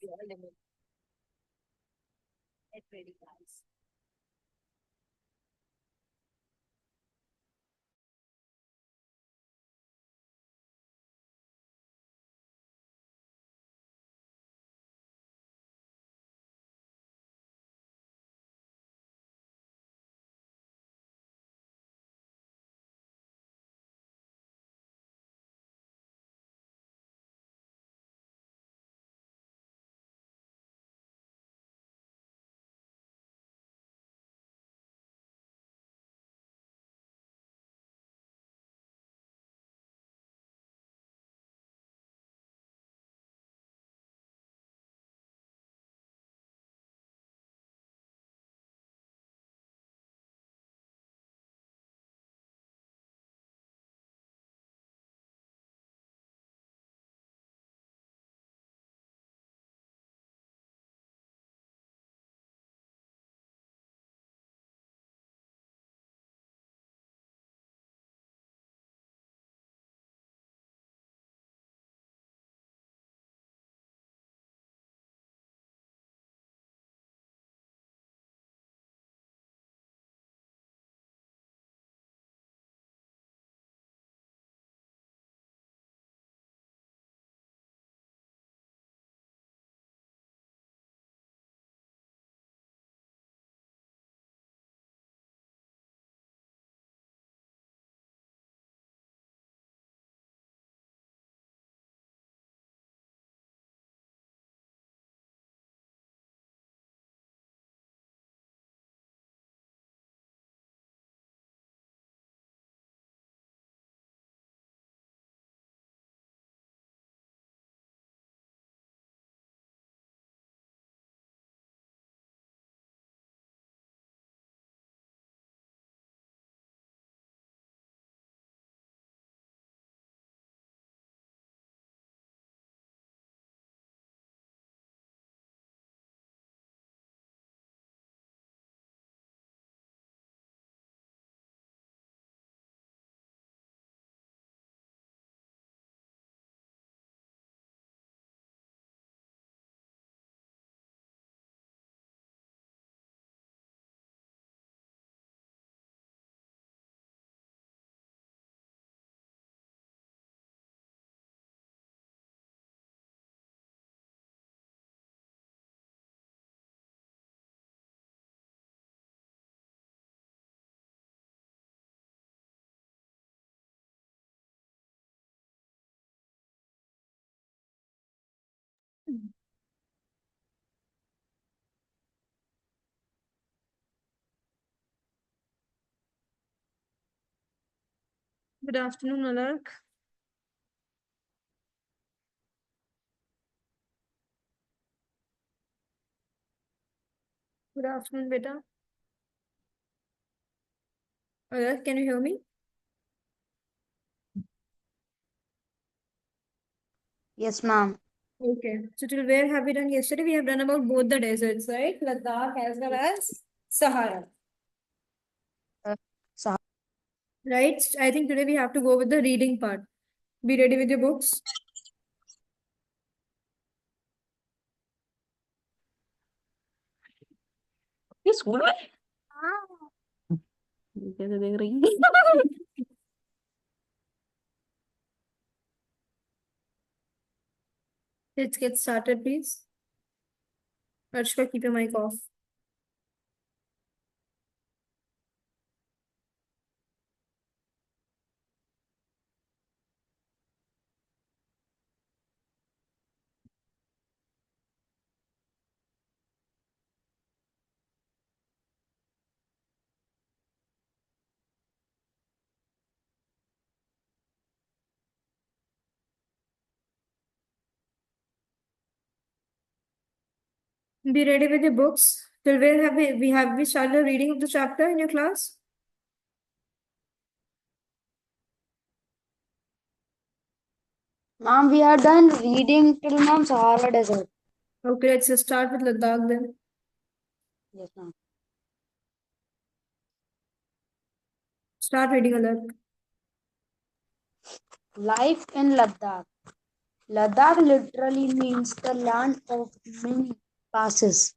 your limit. Get ready, guys. Good afternoon, Alak. Good afternoon, beta. Alak, can you hear me? Yes, ma'am. Okay. So till where have we done yesterday? We have done about both the deserts, right? Ladakh as well as Sahara. Uh, so, Right? I think today we have to go with the reading part. Be ready with your books. ये school में कैसे देख रही Let's get started, please. Arshka, keep your mic off. Be ready with your books. Till where have we started the reading of the chapter in your class? ma'am, we are done reading till ma'am Sahara Desert. Okay, let's just start with Ladakh then. Yes, ma'am. Start reading, Alak. Life in Ladakh. Ladakh literally means the land of many passes.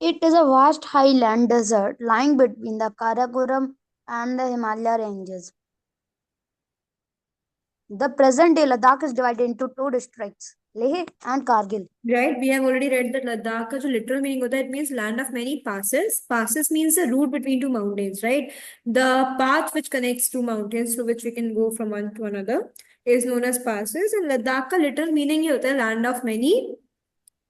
It is a vast highland desert lying between the Karakoram and the Himalaya ranges. The present day Ladakh is divided into two districts, Leh and Kargil. Right, we have already read that Ladakh का जो literal meaning होता है, it means land of many passes. Passes means the route between two mountains, right? The path which connects two mountains through which we can go from one to another is known as passes. And Ladakh का literal meaning ये होता है land of many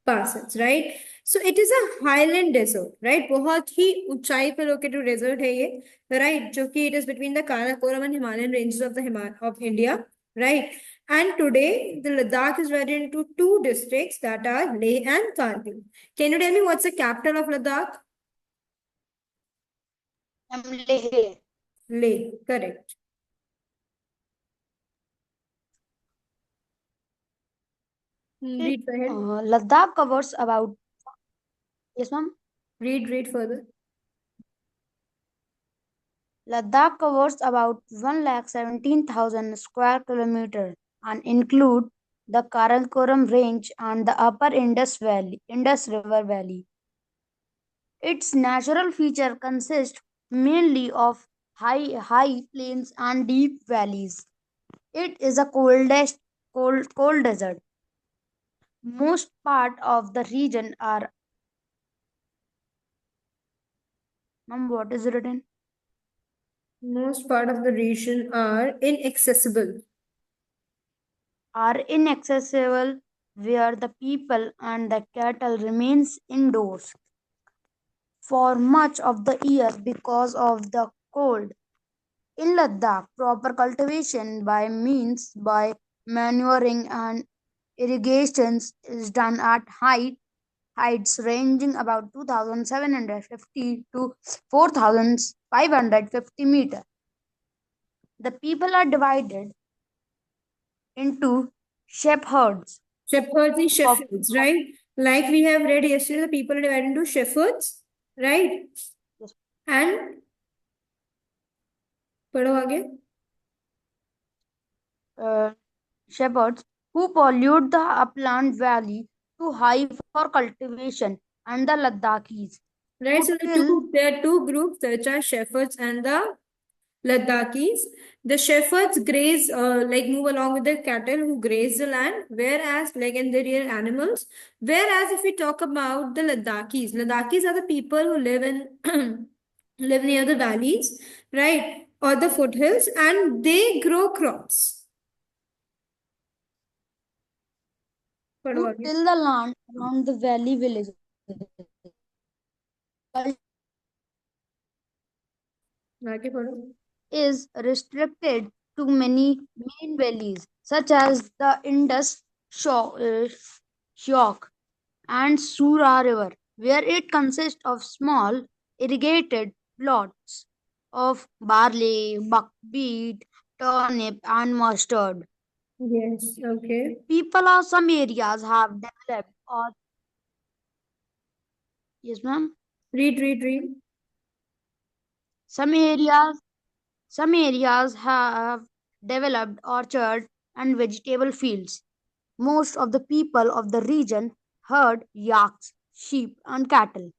passes, right? So it is a highland desert, right? बहुत ही ऊंचाई पे located desert है ये, right? जो कि it is between the Karakoram and Himalayan ranges of of India, right? And today the Ladakh is divided into two districts that are Leh and Kargil. Can you tell me what's the capital of Ladakh? Leh. Leh, correct. Read ahead. Ladakh covers about. Yes, ma'am. Read further. Ladakh covers about 1,17,000 square kilometers and include the Karakoram Range and the upper Indus River Valley. Its natural feature consists mainly of high plains and deep valleys. It is a cold desert. Most part of the region are. Ma'am, what is written? Most part of the region are inaccessible. Are inaccessible where the people and the cattle remains indoors for much of the year because of the cold. In Ladakh, proper cultivation by manuring and irrigations is done at heights ranging about 2,750 to 4,550 meters. The people are divided into shepherds. Shepherds and of shepherds, right? Like we have read yesterday, the people are divided into shepherds, right? Yes. And पढ़ो आगे. Shepherds who pollute the upland valley too high for cultivation, and the Ladakhis Right, who so there are two groups, which are shepherds and the Ladakhis. The shepherds graze, like move along with the cattle who graze the land, whereas, like, and they rear animals. Whereas, if we talk about the Ladakhis are the people who live in live near the valleys, right, or the foothills, and they grow crops. पढ़ो who आगे. till the land around the valley villages. आगे पढ़ो. Is restricted to many main valleys such as the Indus, Shyok, and Sura River, where it consists of small irrigated plots of barley, buckwheat, turnip, and mustard. Yes, okay. People of some areas have developed or. Yes, ma'am. Read. Some areas have developed orchard and vegetable fields. Most of the people of the region herd yaks, sheep, and cattle.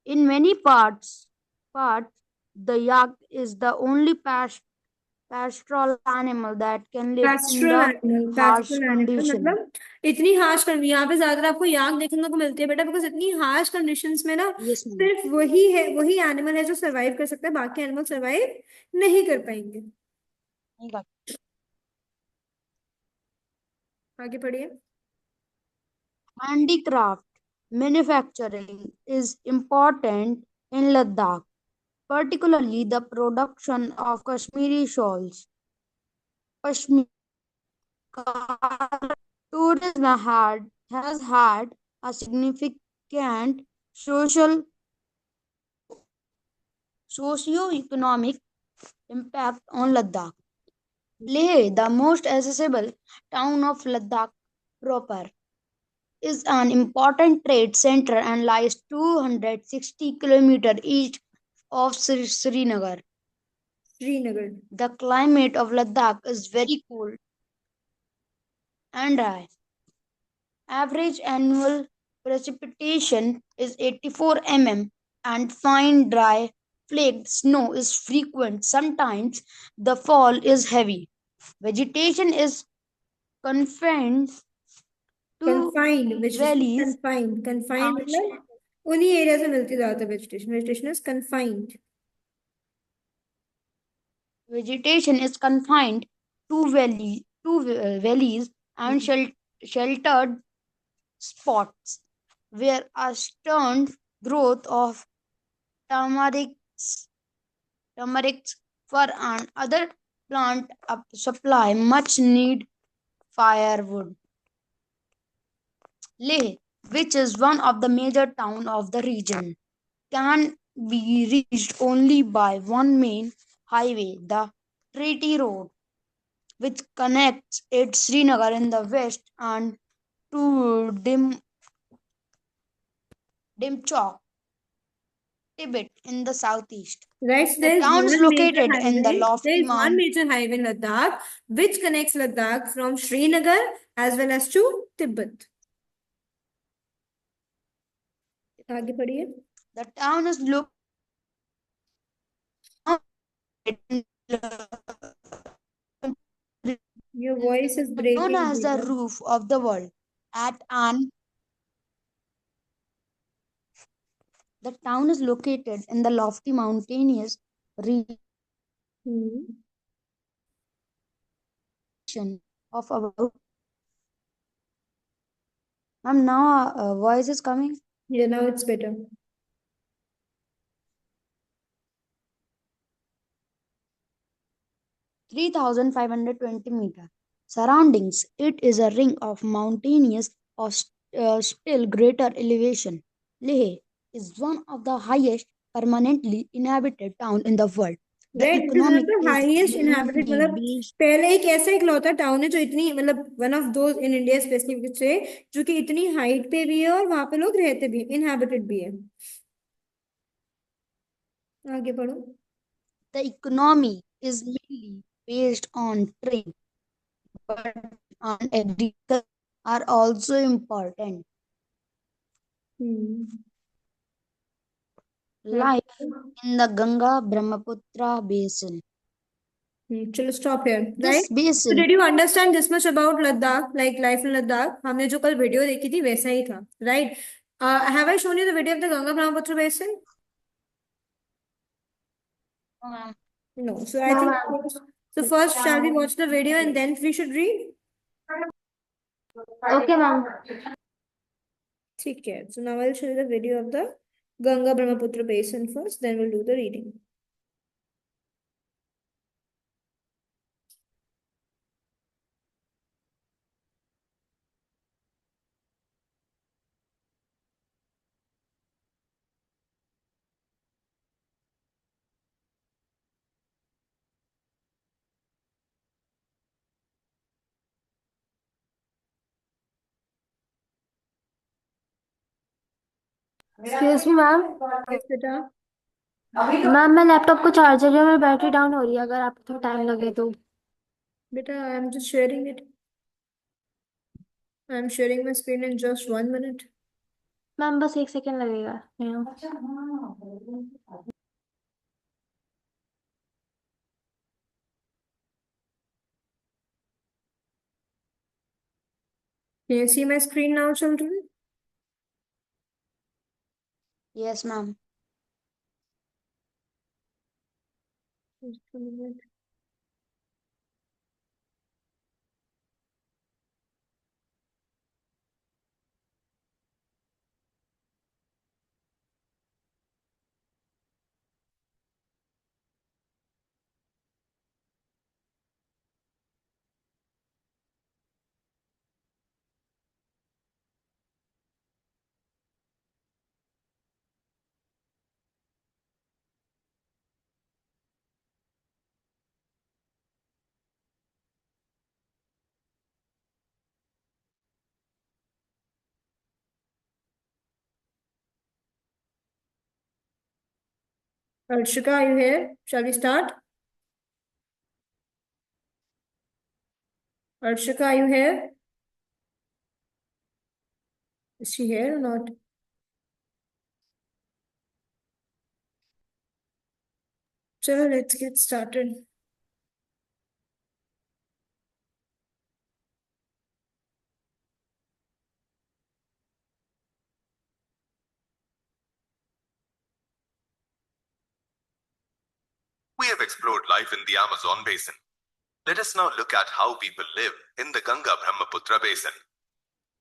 In many parts, the yak is the only pastoral animal that can live in the harsh pastoral animal condition. मतलब इतनी harsh condition. यहाँ पे ज्यादातर आपको याक देखने को मिलती है बेटा, बिकॉज इतनी हार्श कंडीशंस में ना Yes, ma'am. सिर्फ वही एनिमल है जो सरवाइव कर सकता है, बाकी एनिमल सरवाइव नहीं कर पाएंगे. आगे पढ़िए. Handicraft manufacturing is important in Ladakh, particularly the production of Kashmiri shawls. Pashmina tourism has had a significant social socio-economic impact on Ladakh. Leh, the most accessible town of Ladakh proper, is an important trade center and lies 260 kilometers east of Srinagar. Srinagar. The climate of Ladakh is very cold. and dry. Average annual precipitation is 84 mm, and fine dry flaked snow is frequent. Sometimes the fall is heavy. Vegetation is confined to Confined, vegetation is valleys confined. Confined and मतलब उन्हीं area से मिलती ज्यादातर vegetation. Vegetation is confined. vegetation is confined to valleys and sheltered spots where a stunted growth of tamarix, tamarix fir and other plant supply much need firewood. Leh, which is one of the major towns of the region, can be reached only by one main highway, the Treaty Road, which connects it Srinagar in the west and to Dimchok, Tibet in the southeast. Right, so The there is town is one major located in the highway. There lofty is one mount. major highway in Ladakh which connects Ladakh from Srinagar as well as to Tibet. आगे पढ़िए. The town is located in Your voice is known breaking, as the Beta. roof of the world. At an The town is located in the lofty mountainous region of about. Ma'am, now voice is coming. Yeah, now it's better. 3,520 meter. Surroundings, it is a ring of mountainous or still greater elevation. Leh is one of the highest permanently inhabited town in the world. The Right, it is one of economic the is highest inhabited mainly मतलब based पहले एक ऐसा इकलौता town है जो इतनी मतलब one of those in India specific से जो कि इतनी हाइट पे भी है और वहां पे लोग रहते भी हैं इनहैबिटेड भी है. आगे पढ़ो. the economy is mainly based on trade, but on agriculture are also important. Life in the Ganga Brahmaputra basin. चलो stop here, right? This So basin did you understand this much about Ladakh, like life in Ladakh? हमने जो कल video देखी थी वैसा ही था, right? Have I shown you the video of the Ganga Brahmaputra basin? No. So I think so. First, shall we watch the video and then we should read? Okay, ma'am. ठीक है. So now I'll show you the video of the Ganga Brahmaputra basin first, then we'll do the reading. Excuse me ma'am. Yes, beta. Ma'am मैं laptop को charger है, मेरी battery down हो रही है, अगर आपको थोड़ा टाइम लगे तो. Beta, I'm just sharing it. I'm sharing my screen in just 1 minute. Ma'am बस 1 सेकेंड लगेगा. Can you see my screen now, children? Yes, ma'am. Just a minute. Arshika, are you here? Shall we start? Arshika, are you here? Is she here or not? Chalo, let's get started. We have explored life in the Amazon basin. Let us now look at how people live in the Ganga-Brahmaputra basin.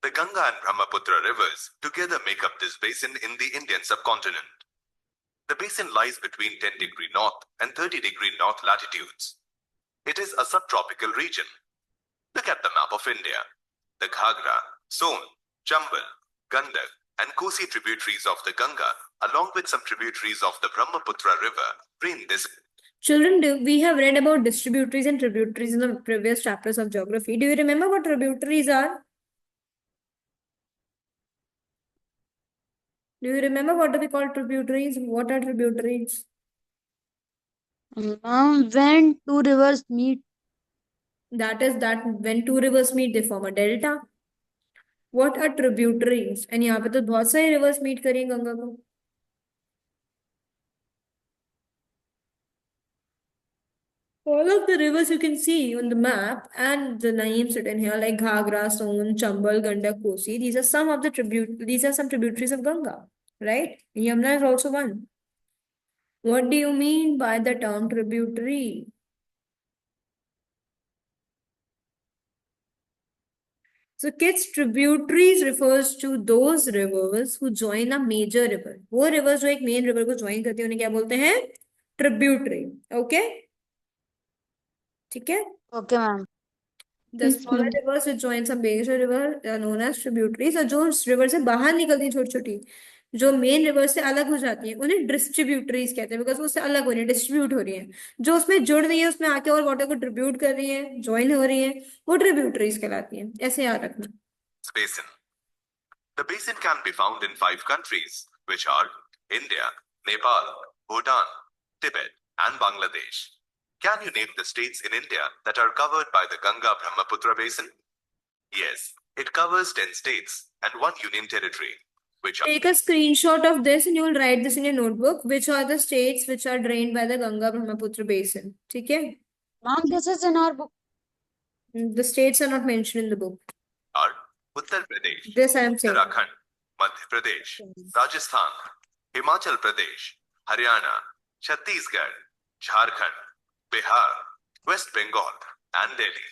The Ganga and Brahmaputra rivers together make up this basin in the Indian subcontinent. The basin lies between 10° north and 30° north latitudes. It is a subtropical region. Look at the map of India. The Ghagra, Son, Chambal, Gandak, and Kosi tributaries of the Ganga, along with some tributaries of the Brahmaputra river, drain this. Children, we have read about distributaries and tributaries in the previous chapters of geography. Do you remember what tributaries are? Do you remember what do we call tributaries? What are tributaries? Ma'am, when two rivers meet, That is that when two rivers meet, they form a delta. What are tributaries? And यहाँ पे तो बहुत सारे rivers meet करेंगे गंगा को. All of the rivers you can see on the map and the names written here like Ghagra, Son, Chambal, Gandak, Kosi. These are some of the These are some tributaries of Ganga, right? Yamuna is also one. What do you mean by the term tributary? So kids, tributaries refers to those rivers who join a major river. वो rivers जो एक main river को join करती है उन्हें क्या बोलते हैं? Tributary. Okay? ठीक है? okay, ma'am. The smaller rivers which join some major river are known as tributaries. और जो river से बाहर निकलती हैं छोटी छोटी जो मेन रिवर से अलग हो जाती है उन्हें डिस्ट्रीब्यूटरीज कहते हैं बिकॉज वो उससे अलग हो रही है डिस्ट्रीब्यूट हो रही है जो उसमें जुड़ रही है उसमें आके और वाटर को ट्रिब्यूट कर रही है ज्वाइन हो रही है वो ट्रिब्यूटरीज कहलाती है ऐसे याद रखना. Basin. The basin can be found in 5 countries, which are India, Nepal, Bhutan, Tibet, and Bangladesh. Can you name the states in India that are covered by the Ganga-Brahmaputra basin? Yes, it covers 10 states and 1 union territory, which are... Take a screenshot of this and you will write this in your notebook. Which are the states which are drained by the Ganga-Brahmaputra basin? ठीक है? Ma'am, this is in our book. The states are not mentioned in the book. are Uttar Pradesh, This I am saying. Uttarakhand, Madhya Pradesh, Rajasthan, Himachal Pradesh, Haryana, Chhattisgarh, Jharkhand, Bihar, West Bengal, and Delhi.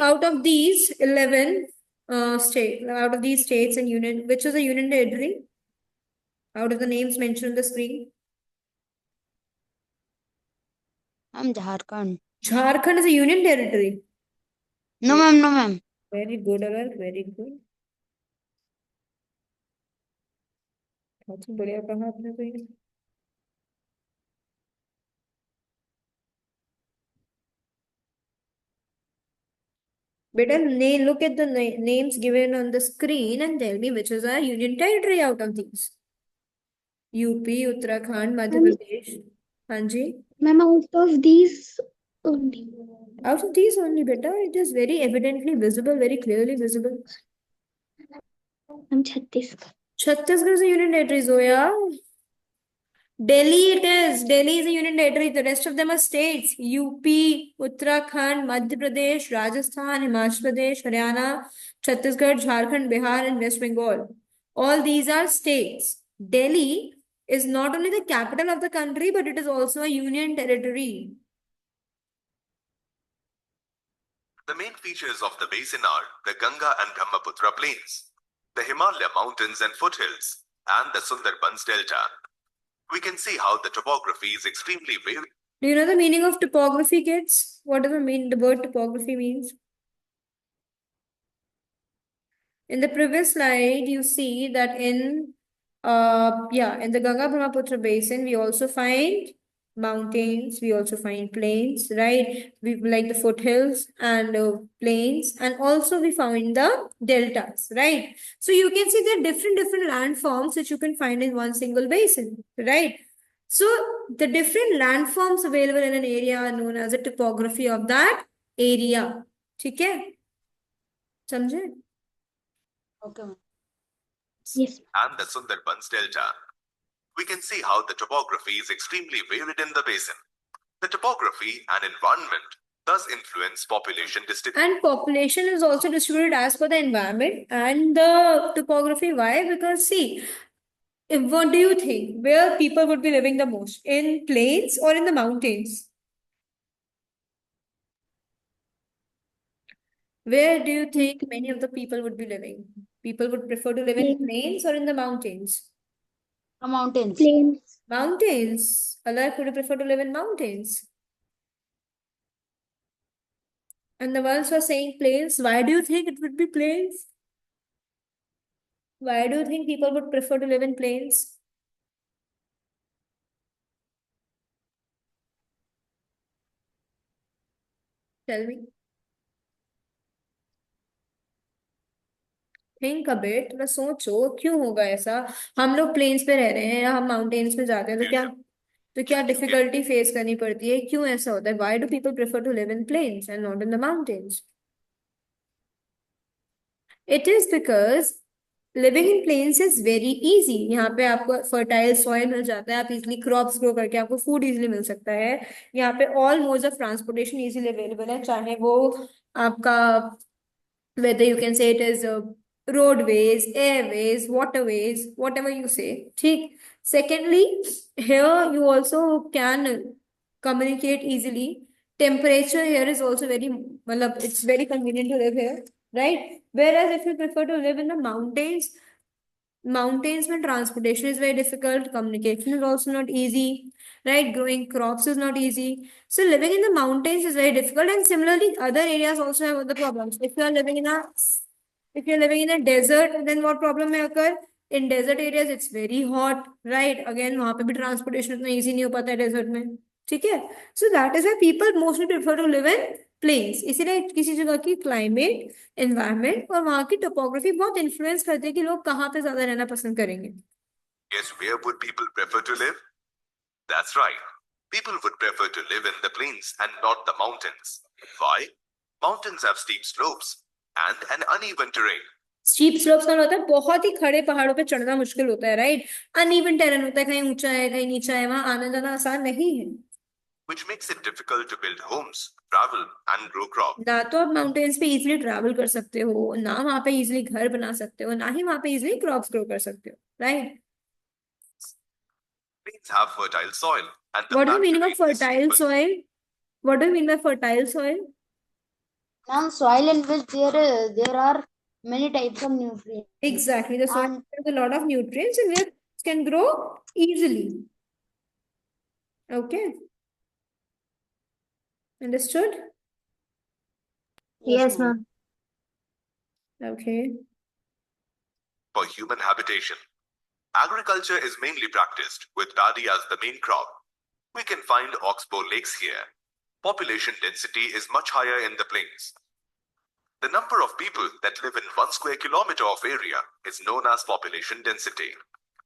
Out of these 11 out of these states and union, which is a union territory? Out of the names mentioned on the screen. Ma'am, Jharkhand. Jharkhand is a union territory. No, ma'am, no, ma'am. Very good, Agar. Very good. बहुत बढ़िया कहा आपने तो ये. Better look at the names given on the screen and tell me which is a union territory out of these. UP, Uttarakhand, Madhya Pradesh. Hanji. Ma'am, out of these only. Out of these only, beta. It is very evidently visible, very clearly visible. I'm Chhattisgarh. Chhattisgarh is a union territory, Zoya. Delhi it is. Delhi is a union territory. The rest of them are states. UP, Uttarakhand, Madhya Pradesh, Rajasthan, Himachal Pradesh, Haryana, Chhattisgarh, Jharkhand, Bihar, and West Bengal. All these are states. Delhi is not only the capital of the country, but it is also a union territory. The main features of the basin are the Ganga and Brahmaputra plains, the Himalaya mountains and foothills, and the Sundarbans delta. We can see how the topography is extremely varied. Do you know the meaning of topography, kids? What does the word topography means? In the previous slide, you see that in the Ganga Brahmaputra basin, we also find mountains, we also find plains, right? We like the foothills and plains, and also we found the deltas, right? So you can see there are different landforms which you can find in one single basin, right? So the different landforms available in an area are known as the topography of that area. ठीक है? समझे? Okay, ma'am. Yes. and the Sundarbans Delta. We can see how the topography is extremely varied in the basin. The topography and environment thus influence population distribution. And population is also distributed as per the environment and the topography. Why? Because see, what do you think? Where people would be living the most? In plains or in the mountains? Where do you think many of the people would be living? People would prefer to live in plains or in the mountains? The mountains. Plains. Mountains. Alak, would you prefer to live in mountains? And the ones who are saying plains, why do you think it would be plains? Why do you think people would prefer to live in plains? Tell me. Think a bit, थोड़ा सोचो क्यों होगा ऐसा. हम लोग planes पे रह रहे हैं या हम माउंटेन्स पे जाते हैं तो क्या डिफिकल्टी फेस करनी पड़ती है, क्यों ऐसा होता है? Why do people prefer to live in plains and not in the mountains? It is because living in plains is very easy. यहाँ पे आपको फर्टाइल सॉइल मिल जाता है, आप इजिली क्रॉप्स ग्रो करके आपको फूड इजिली मिल सकता है. यहाँ पे all modes of transportation easily available है, चाहे वो आपका whether you can say it is roadways, airways, waterways, whatever you say. ठीक. Secondly, here you also can communicate easily. Temperature here is also very, मतलब it's very convenient to live here, right? Whereas if you prefer to live in the mountains, mountains when transportation is very difficult, communication is also not easy, right? Growing crops is not easy. So living in the mountains is very difficult, and similarly other areas also have other problems. If you're living in a desert, then what problem may occur? In desert areas it's very hot, right? Again, वहां पे भी transportation इतना easy नहीं हो पाता है desert में. ठीक है? So that is why people mostly prefer to live in plains. इसीलिए किसी जगह की climate, environment और वहां की topography बहुत influence करते हैं कि लोग कहाँ पे ज्यादा रहना पसंद करेंगे. Yes, where would people prefer to live? That's right. People would prefer to live in the plains and not the mountains. Why? Mountains have steep slopes and an uneven terrain. Steep slopes का होता है बहुत ही खड़े पहाड़ों पे चढ़ना मुश्किल होता है, राइट? अनइवन टेरेन होता है, कहीं ऊंचा है कहीं नीचा है, वहां आना जाना आसान नहीं है. Which makes it difficult to build homes, travel, and grow crops. ना तो आप माउंटेन्स पे इजिली ट्रैवल कर सकते हो, ना वहां पे इजिली घर बना सकते हो, ना ही वहां पे इजिली क्रॉप्स ग्रो कर सकते हो, right? Plains have fertile soil, and the What do you plant mean by terrain is fertile stable. soil? What do you mean by fertile soil? Now, soil in which there are many types of nutrients. Exactly, the soil And has a lot of nutrients and where it can grow easily. Okay, understood? Yes, ma'am. Okay. For human habitation, agriculture is mainly practiced with paddy as the main crop. We can find oxbow lakes here. Population density is much higher in the plains. The number of people that live in 1 square kilometer of area is known as population density.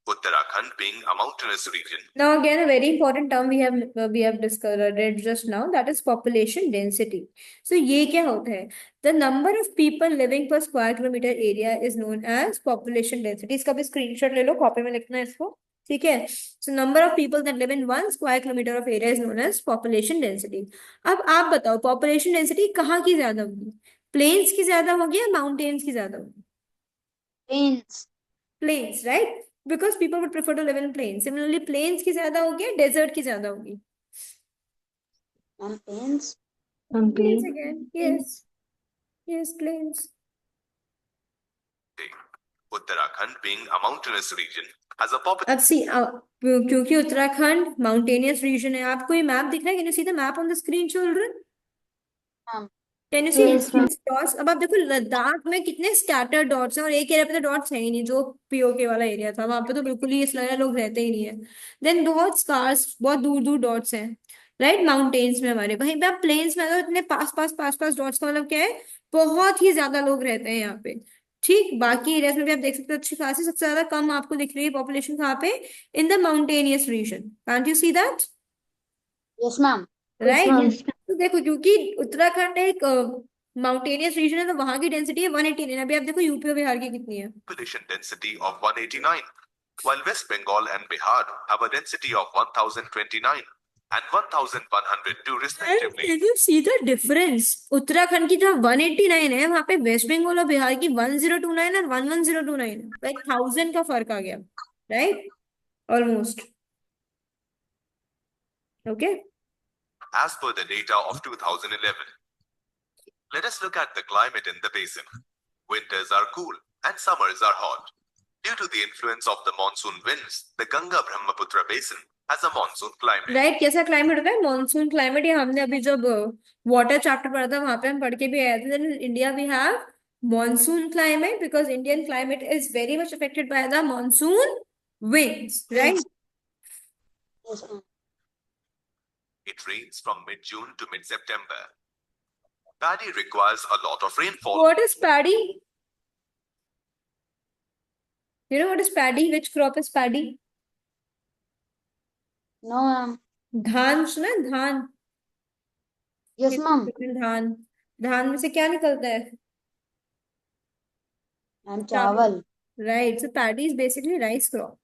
Uttarakhand being a mountainous region. Now again, a very important term we have discussed read just now, that is population density. So ये क्या होता है? The number of people living per square kilometer area is known as population density. इसका भी screenshot ले लो, copy में लिखना है इसको. ठीक है? So number of people that live in 1 square kilometer of area is known as population density. अब आप बताओ population density कहाँ की ज्यादा होगी? प्लेन्स की ज्यादा होगी या माउंटेन्स की ज्यादा होगी? plains. Plains, right? Because people would prefer to live in plains. Similarly, plains की ज्यादा होगी या desert की ज्यादा होगी? And plains. Plains again. Yes. Yes, plains. Uttarakhand being a mountainous region has a population. अब see, क्योंकि उत्तराखंड माउंटेनियस रीजन है, आपको ये मैप दिख रहा है? Can you see the map on the screen children? हाँ. Can you see Yes, ma'am. Dots? अब आप देखो लद्दाख में कितने स्कैटर्ड डॉट्स हैं और एक एरिया पे तो डॉट्स है ही नहीं, जो पीओके वाला एरिया था वहां पे तो बिल्कुल ही इस लगा लोग रहते ही नहीं है. देन बहुत स्कार्स, बहुत दूर दूर डॉट्स हैं, राइट? माउंटेन्स में हमारे, वहीं पे आप प्लेन्स में तो इतने पास पास डॉट्स का मतलब क्या है? बहुत ही ज्यादा लोग रहते हैं यहाँ पे. ठीक, बाकी एरियाज में भी आप देख सकते हो अच्छी खासी, सबसे ज्यादा कम आपको दिख रही है पॉपुलेशन कहाँ पे? In the mountainous region. Can't you see that? Yes, ma'am. Right? ma'am. तो देखो, क्योंकि उत्तराखंड एक माउंटेनियस रीजन है तो वहां की डेंसिटी है 189। अभी आप देखो यूपी और बिहार की कितनी है। Population density of 189, while West Bengal and Bihar have a density of 1029 and 1102 respectively. Can you see the difference? Uttarakhand की जहाँ 189 है वहां पे वेस्ट बंगाल और बिहार की 1029 और 11029 है। लाइक 1000 का फर्क आ गया, right? Almost. Okay. As per the data of 2011, let us look at the climate in the basin. Winters are cool and summers are hot. Due to the influence of the monsoon winds, the Ganga-Brahmaputra basin has a monsoon climate. Right, कैसा climate होता है? Monsoon climate. ये हमने अभी जब water chapter पढ़ा था वहां पे हम पढ़ के भी आए थे। In India we have monsoon climate because Indian climate is very much affected by the monsoon winds, right? Yes, ma'am. It rains from mid-June to mid-September. Paddy requires a lot of rainfall. What is paddy? You know what is paddy? Which crop is paddy? No, ma'am. धान सुना है? धान। Yes, ma'am. धान। धान में से क्या निकलता है? And chawal. Right. So paddy is basically rice crop.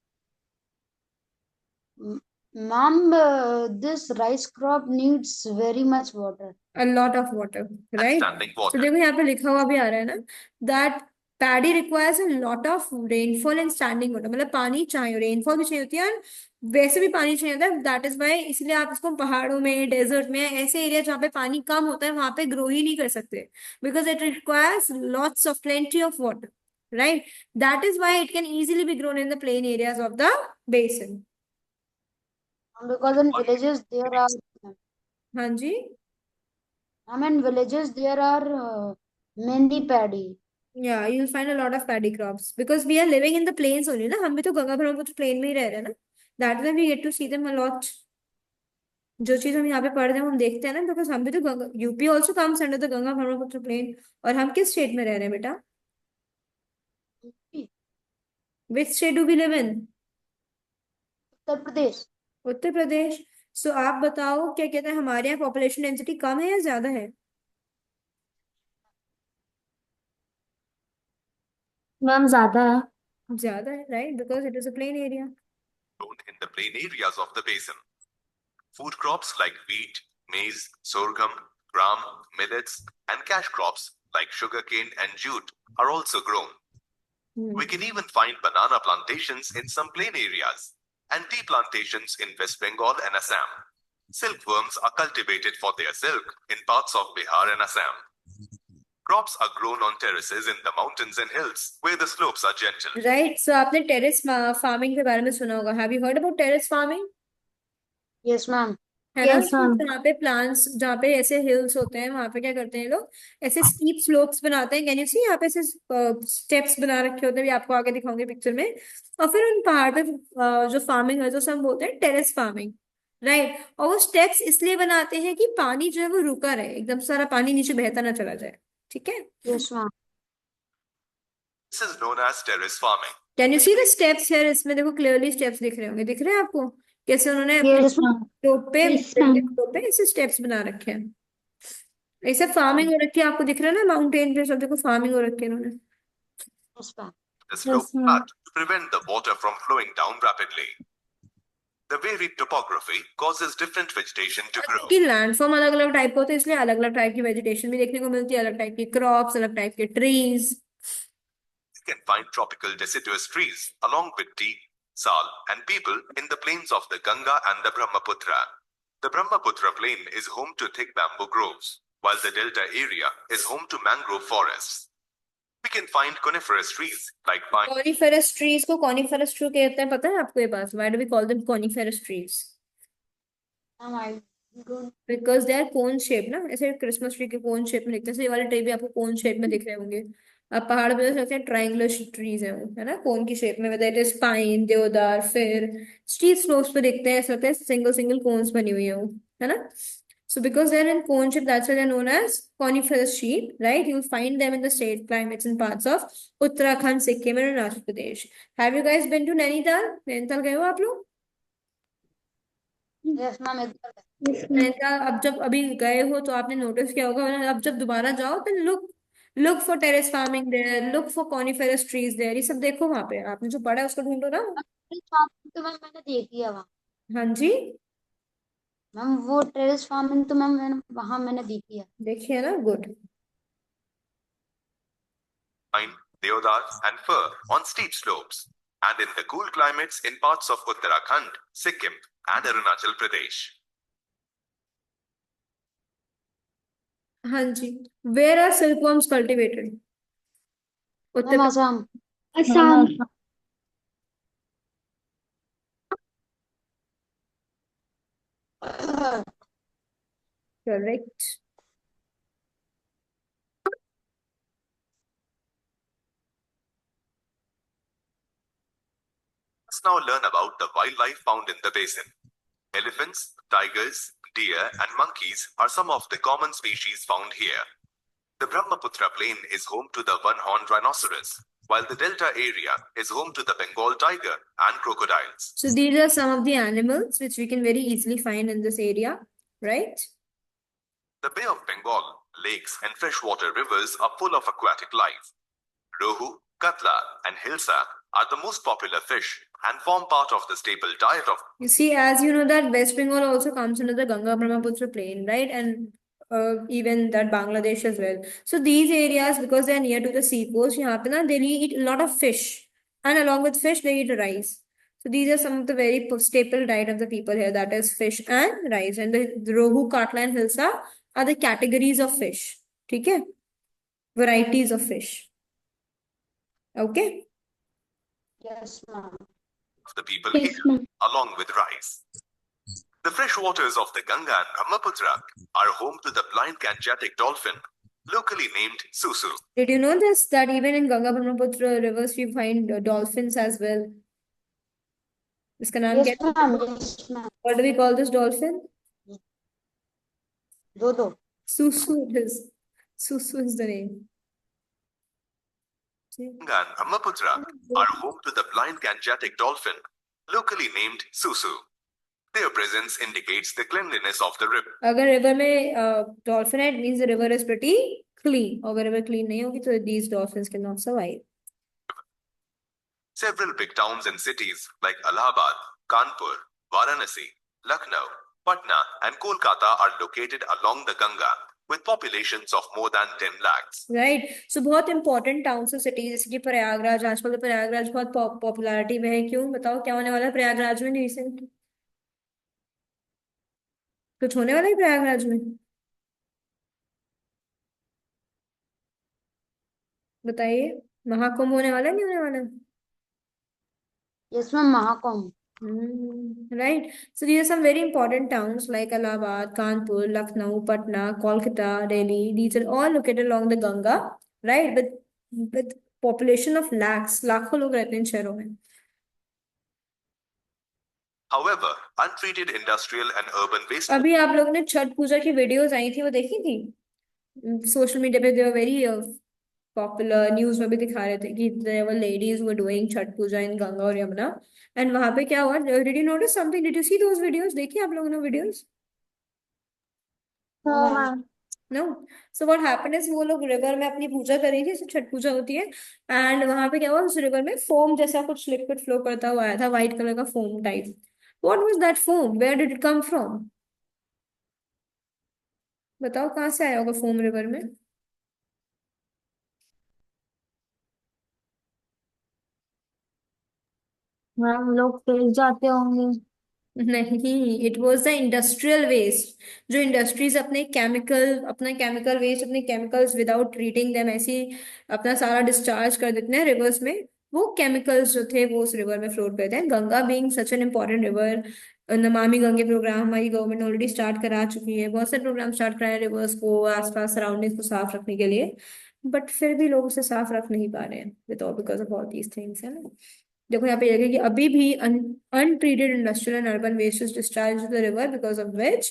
Ma'am, this rice crop needs very much water. A lot of water, And right? standing So water. देखो यहाँ पे लिखा हुआ भी आ रहा है ना, that paddy requires a lot of rainfall and standing water। मतलब पानी चाहिए, रेनफॉल भी चाहिए होती है और वैसे भी पानी चाहिए होता है। दैट इज वाई, इसलिए आप इसको पहाड़ों में, डेजर्ट में, ऐसे एरिया जहाँ पे पानी कम होता है वहां पे ग्रो ही नहीं कर सकते, because it requires lots of plenty of water, right? That is why it can easily be grown in the plain areas of the basin। Because in villages there are, हाँ जी। I mean villages there are many paddy. Yeah, you'll find a lot of paddy crops because we are living in the plains only ना। हम भी तो Ganga Brahmaputra plain में ही रह रहे हैं ना। That way we get to see them a lot। जो चीज हम यहाँ पे पढ़ रहे हैं हम देखते हैं ना, बिकॉज हम भी तो Ganga, UP also comes under the Ganga Brahmaputra plain. और हम किस स्टेट में रह रहे हैं बेटा? Which state do we live in? Uttar Pradesh. Uttar Pradesh. So आप बताओ, क्या कहते हैं, हमारे यहाँ पॉपुलेशन डेंसिटी कम है या ज्यादा है? मैम ज्यादा है। ज्यादा है, right? Because it is a plain area. Grown in the plain areas of the basin. Food crops like wheat, maize, sorghum, gram, millets, and cash crops like sugarcane and jute are also grown. We can even find banana plantations in some plain areas and tea plantations in West Bengal and Assam. Silkworms are cultivated for their silk in parts of Bihar and Assam. Crops are grown on terraces in the mountains and hills where the slopes are gentle. Right. So आपने terrace farming के बारे में सुना होगा। Have you heard about terrace farming? Yes, ma'am. है ना? Yes, ma'am. जहाँ पे प्लांट्स, जहाँ पे ऐसे हिल्स होते हैं वहां पे क्या करते हैं लोग, ऐसे स्टीप स्लोप्स बनाते हैं। कैन यू सी? यहाँ पे ऐसे स्टेप्स बना रखे होते हैं, भी आपको आगे दिखाऊंगे पिक्चर में। और फिर उन पहाड़ पे जो फार्मिंग है, जो सब बोलते हैं टेरेस फार्मिंग, राइट? और वो स्टेप्स इसलिए बनाते हैं कि पानी जो है वो रुका रहे, एकदम सारा पानी नीचे बहता ना चला जाए। ठीक है? Yes, ma'am. This is known as terrace farming. Can you see the steps here? इसमें देखो क्लियरली स्टेप्स दिख रहे होंगे। दिख रहे हैं आपको कैसे उन्होंने अपने Yes, ma'am. स्लोप पे, Yes, ma'am. स्लोप पे ऐसे स्टेप्स बना रखे हैं। ऐसे फार्मिंग हो रखी है, आपको दिख रहा है ना माउंटेन पे सब देखो फार्मिंग हो रखी है इन्होंने। Yes, ma'am. The slope Yes, ma'am. cut to prevent the water from flowing down rapidly. The varied topography causes different vegetation to grow. कि लैंडफॉर्म अलग अलग टाइप का होता है, इसलिए अलग अलग टाइप की वेजिटेशन भी देखने को मिलती है, अलग टाइप की क्रॉप्स, अलग टाइप के trees. You can find tropical deciduous trees along with tea, sal, and people in the plains of the Ganga and the Brahmaputra. The Brahmaputra plain is home to thick bamboo groves, while the delta area is home to mangrove forests. We can find coniferous trees like pine. Coniferous trees को coniferous tree कहते हैं, पता है आपको ये बात? Why do we call them coniferous trees? Ma'am, I don't. Because they are cone shape ना, ऐसे क्रिसमस ट्री के कोन शेप में दिखते हैं। ये वाले ट्री भी आपको कोन शेप में दिख रहे होंगे। आप पहाड़ पे देख सकते हैं, ट्रायंगुलर ट्रीज है वो, है ना, कोन की शेप में। वेदर इट इज पाइन, देवदार, फिर स्ट्रीट स्लोप्स पे दिखते हैं, ऐसा लगता है सिंगल सिंगल कोन्स बनी हुई है वो, है ना? So because they're in cone shape, that's why they're known as coniferous sheep, right? You'll find them in the state climates in parts of Uttarakhand, Sikkim, and Arunachal Pradesh. Have you guys been to Nainital? Nainital गए हो आप लोग? Yes ma'am Nainital अब जब अभी गए हो तो आपने नोटिस किया होगा, वरना अब जब दोबारा जाओ तो look for terrace farming there, look for coniferous trees there, ये सब देखो वहां पे, आपने जो पढ़ा है उसको ढूंढो ना। तो मैम मैंने देखी है वहाँ। हाँ जी, मैम वो टेरेस फार्मिंग तो मैंने देखी है। देखिए ना, good. Pine, deodar, and fir on steep slopes, and in the cool climates in parts of Uttarakhand, Sikkim, and Arunachal Pradesh. हाँ जी, where are silkworms cultivated? Uttar ma'am Pradesh. Assam. Assam. Correct. Let's now learn about the wildlife found in the basin. Elephants, tigers, deer, and monkeys are some of the common species found here. The Brahmaputra plain is home to the one-horned rhinoceros, while the delta area is home to the Bengal tiger and crocodiles. So these are some of the animals which we can very easily find in this area, right? The Bay of Bengal, lakes, and freshwater rivers are full of aquatic life. Rohu, katla, and hilsa are the most popular fish and form part of the staple diet of. You see, as you know that West Bengal also comes under the Ganga Brahmaputra plain, right? And even that Bangladesh as well. So these areas, because they are near to the sea coast, यहाँ पे ना they eat a lot of fish, and along with fish they eat rice. So these are some of the very staple diet of the people here. That is fish and rice, and the rohu, katla, and hilsa are the categories of fish. ठीक है? Varieties of fish. Okay. Yes ma'am. The people Yes, here, ma'am. along with rice. The freshwaters of the Ganga and Brahmaputra are home to the blind Gangetic dolphin, locally named Susu. Did you know this? That even in Ganga Brahmaputra rivers we find dolphins as well. इसका नाम क्या yes है? Ma'am yes ma'am. What do we call this dolphin? दो। Susu it is. Susu is the name. Ganga and Brahmaputra are home to the blind Gangetic dolphin, locally named Susu. Their presence indicates the cleanliness of the river. अगर river में dolphin है, it means the river is pretty clean. अगर river clean नहीं होगी तो these dolphins cannot survive. Several big towns and cities like Allahabad, Kanpur, Varanasi, Lucknow, Patna, and Kolkata are located along the Ganga with populations of more than 10 lakhs. Right. So बहुत important towns और cities जैसे कि प्रयागराज, आजकल तो प्रयागराज बहुत popularity में है, क्यों बताओ क्या होने वाला है प्रयागराज में रिसेंट? कुछ होने वाला है प्रयागराज में? बताइए, महाकुंभ होने वाला है नहीं होने वाला? Yes ma'am Mahakumbh. Right. So these are some very important towns like Allahabad, Kanpur, Lucknow, Patna, Kolkata, Delhi. These are all located along the Ganga, right? With population of lakhs, लाखों लोग रहते हैं इन शहरों में. However, untreated industrial and urban waste. अभी आप लोगों ने छठ पूजा की वीडियोस आई थी, वो देखी थी? सोशल मीडिया पे they were very popular, news में भी दिखा रहे थे कि there were ladies who were doing Chhath पूजा इन गंगा और यमुना. एंड वहां पे क्या हुआ? Did you notice something? Did you see those videos? देखी आप लोगों ने videos? No, ma'am. No. So what happened is वो लोग रिवर में अपनी पूजा कर रही थी, जैसे छठ पूजा होती है. एंड वहां पे क्या हुआ, उस रिवर में फोम जैसा कुछ लिक्विड फ्लो करता हुआ आया था, व्हाइट कलर का foam type. What was that foam? Where did it come from? बताओ कहाँ से आया होगा फोम रिवर में? मैम लोग फेल जाते होंगे। नहीं, it was the industrial waste. जो इंडस्ट्रीज अपने केमिकल वेस्ट, अपने केमिकल्स विदाउट ट्रीटिंग देम ऐसे ही अपना सारा डिस्चार्ज कर देते हैं रिवर्स में, वो केमिकल्स जो थे वो उस रिवर में फ्लोट करते हैं. Ganga being such an important river, Namami Gange programme हमारी गवर्नमेंट ऑलरेडी स्टार्ट करा चुकी है, बहुत सारे प्रोग्राम स्टार्ट कराए रिवर्स को, आसपास सराउंडिंग्स को साफ रखने के लिए. बट फिर भी लोग उसे साफ रख नहीं पा रहे हैं without because of all these things, है ना. देखो यहाँ पे ये देखिए कि अभी भी untreated industrial and urban waste is discharged to the river, because of which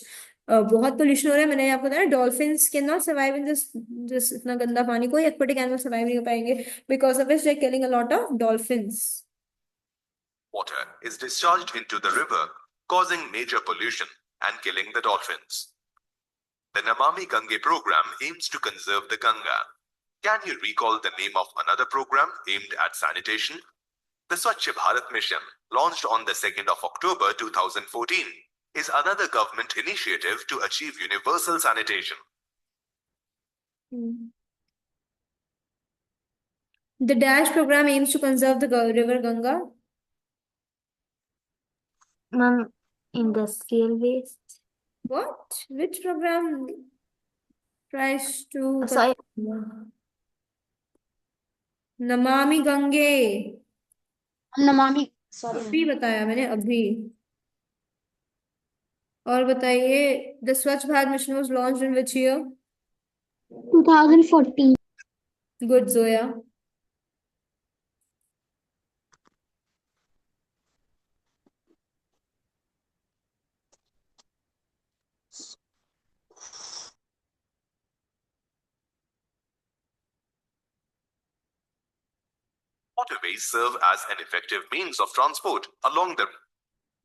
बहुत पोल्यूशन हो रहा है. मैंने आपको बताया dolphins can not survive in this इतना गंदा पानी, कोई एक्वेटिक एनिमल सर्वाइव नहीं हो पाएंगे, because of which they are killing a lot of dolphins. Water is discharged into the river causing major pollution and killing the dolphins. The Namami Gange program aims to conserve the Ganga. Can you recall the name of another program aimed at sanitation? The Swachh Bharat Mission, launched on the 2nd of October 2014, is another government initiative to achieve universal sanitation. The Dash program aims to conserve the river Ganga. Ma'am, industrial waste. What? Which program tries to Sorry. Namami Gange? Namami, sorry. अभी बताया मैंने अभी. और बताइए, the Swachh Bharat mission was launched in which year? 2014. Good, Zoya. Waterways serve as an effective means of transport along the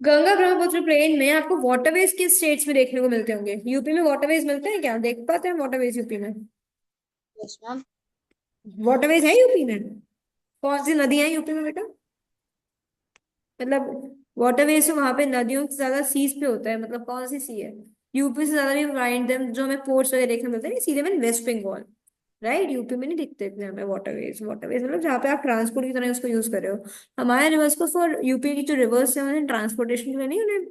Ganga Brahmaputra plain में आपको waterways किस states में देखने को मिलते होंगे? यूपी में वाटरवेज मिलते हैं क्या? देख पाते हैं वाटरवेज यूपी में? Yes, ma'am. वाटरवेज है यूपी में? कौन सी नदियां हैं यूपी में बेटा? मतलब वाटरवेज तो वहां पे नदियों से ज्यादा सीज पे होता है. मतलब कौन सी सी है? यूपी से ज्यादा भी फाइंड देम जो हमें पोर्ट्स वगैरह देखने मिलते हैं सीधे में वेस्ट बंगाल. राइट, यूपी में नहीं दिखते इतने हमें वाटरवेज. वाटरवेज मतलब जहाँ पे आप ट्रांसपोर्ट की तरह उसको यूज कर रहे हो. हमारे रिवर्स को फॉर यूपी की जो रिवर्स है उन्हें ट्रांसपोर्टेशन के लिए नहीं, उन्हें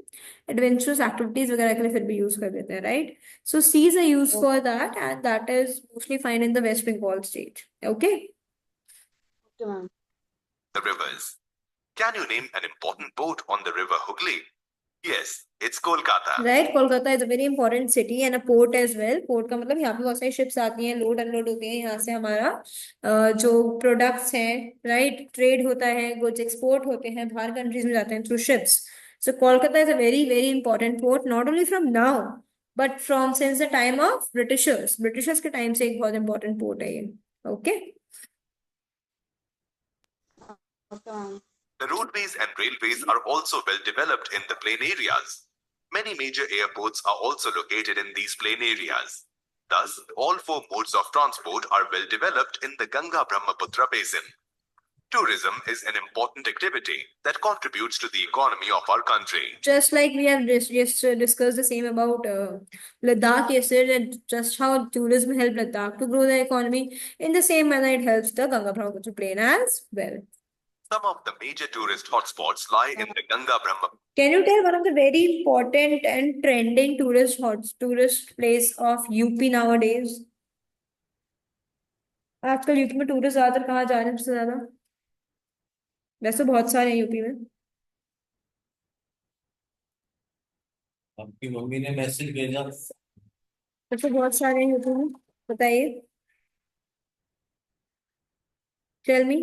एडवेंचरस एक्टिविटीज वगैरह के लिए फिर भी यूज कर देते हैं. Right, so these are use for that and that is mostly find in the West Bengal state. Okay. Okay, ma'am. the rivers. Can you name an important port on the river Hooghly? Yes, it's Kolkata. Right, Kolkata is a very important city and a port as well. Port का मतलब यहाँ पे बहुत सारी ships आती हैं, load unload होती हैं. यहाँ से हमारा जो प्रोडक्ट्स हैं, राइट, ट्रेड होता है, गुड्स एक्सपोर्ट होते हैं, बाहर कंट्रीज में जाते हैं through ships. So Kolkata is a very very important port, not only from now but from since the time of Britishers. Britishers के टाइम से एक बहुत इंपॉर्टेंट पोर्ट है ये. Okay. Okay, ma'am. The roadways and railways are also well developed in the plain areas. Many major airports are also located in these plain areas. Thus, all four modes of transport are well developed in the Ganga Brahmaputra basin. Tourism is an important activity that contributes to the economy of our country. Just like we have just discussed the same about Ladakh yesterday, and just how tourism helped Ladakh to grow the economy, in the same manner it helps the Ganga Brahmaputra plain as well. Some of the major tourist hotspots lie in the Ganga Brahmaputra. Can you tell one of the very important and trending tourist place of UP nowadays? आजकल UP में tourist ज्यादातर कहाँ जा रहे हैं सबसे ज्यादा? वैसे बहुत सारे हैं यूपी में. आपकी मम्मी ने मैसेज भेजा। वैसे बहुत सारे हैं यूपी में, बताइए. Tell me.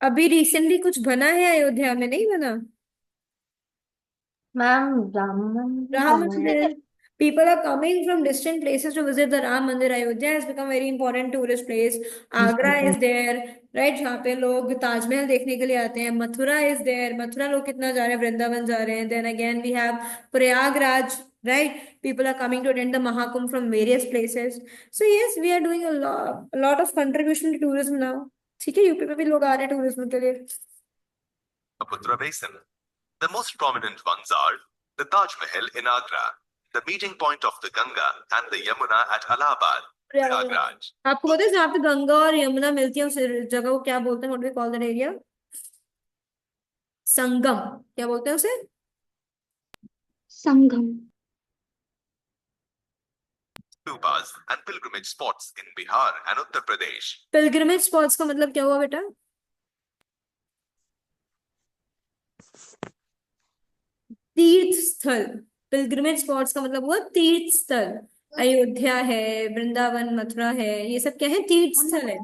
अभी रिसेंटली कुछ बना है अयोध्या में? नहीं बना. मैम, राम मंदिर Ram बना है. Mandir. People are coming from distant places to visit the Ram Mandir. Ayodhya has become very important tourist place. Agra is there, right? जहाँ पे लोग ताजमहल देखने के लिए आते हैं. Mathura is there. मथुरा लोग कितना जा रहे हैं? वृंदावन जा रहे हैं. Then again we have Prayagraj, right? People are coming to attend the Mahakumbh from various places. So yes, we are doing a lot of contribution to tourism now. ठीक है, यूपी में भी लोग आ रहे हैं टूरिज्म के लिए. Brahmaputra basin. The most prominent ones are the Taj Mahal in Agra, the meeting point of the Ganga and the Yamuna at Allahabad, Prayagraj. आपको पता है जहाँ पे गंगा और यमुना मिलती है उस जगह को क्या बोलते हैं? What we call that area? Sangam. क्या बोलते हैं उसे? Sangam. Stupas and pilgrimage spots in Bihar and Uttar Pradesh. Pilgrimage spots का मतलब क्या हुआ बेटा? तीर्थ स्थल. पिलग्रिमेज स्पॉट्स का मतलब हुआ तीर्थ स्थल. अयोध्या है, वृंदावन, मथुरा है, ये सब क्या है? तीर्थ स्थल है.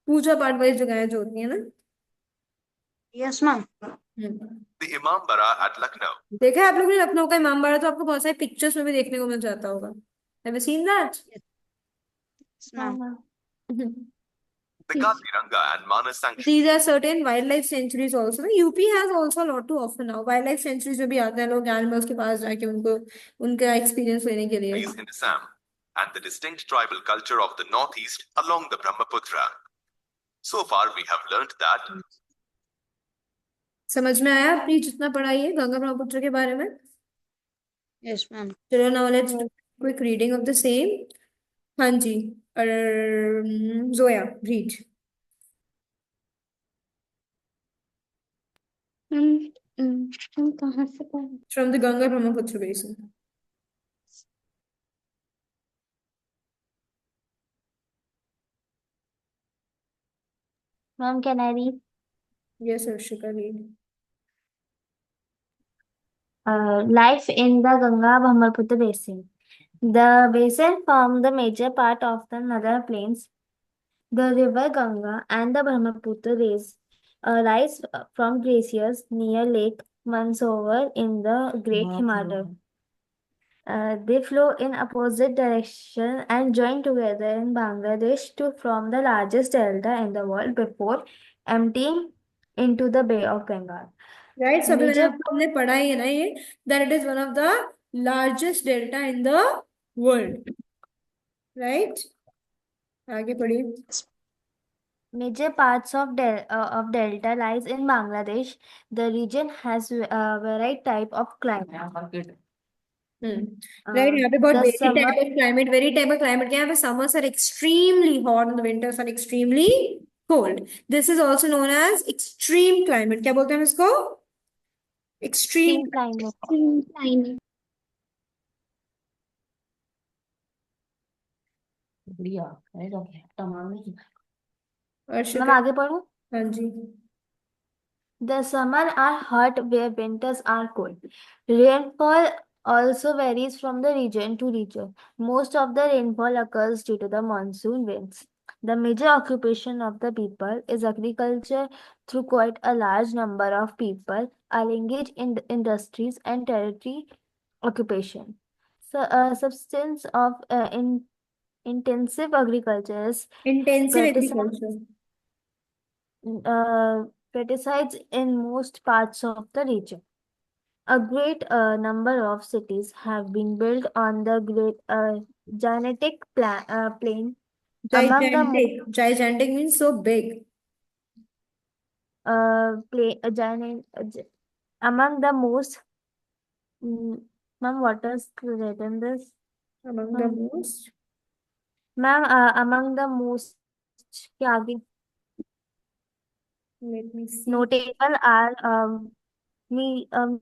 पूजा पाठ वाली जगह जो होती है ना. Yes, ma'am. The Imambara at Lucknow. देखा है आप लोगों ने लखनऊ का इमामबाड़ा? तो आपको बहुत सारे पिक्चर्स में भी देखने को मिल जाता होगा. Have you seen that? Yes, ma'am. The Kaziranga and Manas sanctuary. These are certain wildlife sanctuaries also. UP has also a lot to offer now. Wildlife sanctuaries में भी आते हैं लोग animals के पास जाके उनको उनका experience लेने के लिए. In Assam and the distinct tribal culture of the northeast along the Brahmaputra. So far we have learnt that. समझ में आया अपनी जितना पढ़ाई है गंगा ब्रह्मपुत्र के बारे में? Yes, ma'am. चलो now let's do a quick reading of the same. हाँ जी. Zoya, read. कहाँ से पढ़ From the Ganga Brahmaputra basin. Ma'am can I read? Yes, Arshika, read. Life in the Ganga Brahmaputra basin. The basin forms the major part of the Northern Plains. The river Ganga and the Brahmaputra rise from glaciers near Lake Mansoor in the Great Himalaya. They flow in opposite direction and join together in Bangladesh to form the largest delta in the world before emptying into the Bay of Bengal. Right, सभी मैंने Major आपने पढ़ा ही है ना ये that it is one of the largest delta in the world. Right? आगे पढ़िए. Major parts of delta lies in Bangladesh. The region has a varied type of climate. Right, यहाँ पे बहुत The varied summer type of climate, varied type of climate क्या है? यहाँ पे summers are extremely hot and the winters are extremely cold. This is also known as extreme climate. क्या बोलते हैं हम इसको? Extreme climate. बढ़िया है तमाम नहीं मैम अर्शिका. आगे पढ़ो. हाँ जी. The summer are hot where winters are cold. Rainfall also varies from the region to region. Most of the rainfall occurs due to the monsoon winds. The major occupation of the people is agriculture, through quite a large number of people are engaged in the industries and territory occupation. So, substance of intensive agriculture is Intensive practiced agriculture. pesticides in most parts of the region. A great number of cities have been built on the great gigantic plain. Among the Gigantic. Gigantic means so big. among the most ma'am, what is written this? Among the most. Ma'am, among the most क्या आगे? Let me see. Notable are